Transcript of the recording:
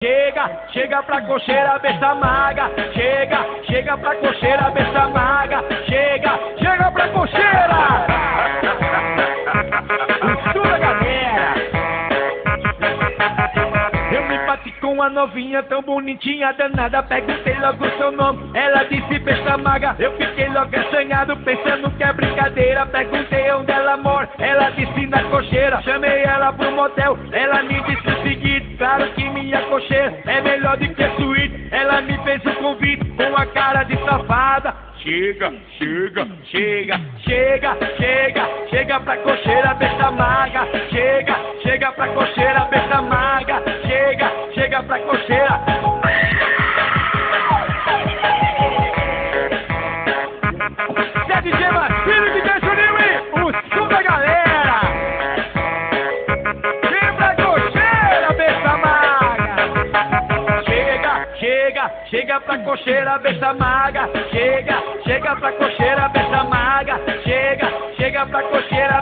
Chega pra cocheira, besta maga. Chega pra cocheira, besta maga. Chega pra cocheira. Mistura, galera. Eu me bati com uma novinha tão bonitinha, danada. Perguntei logo o seu nome, ela disse besta maga. Eu fiquei logo assanhado, pensando que é brincadeira. Perguntei onde ela mora, ela disse na cocheira. Chamei ela pro motel, ela me disse o seguinte: claro que minha cocheira é melhor do que suíte. Ela me fez um convite com a cara de safada. Chega pra cocheira, besta maga. Chega pra cocheira, besta maga. Chega pra cocheira. Zé DJ Marcinho de Juninho, o som da galera. Chega pra cocheira, besta maga. Chega pra cocheira, besta maga. Chega pra cocheira, besta maga. Chega pra cocheira,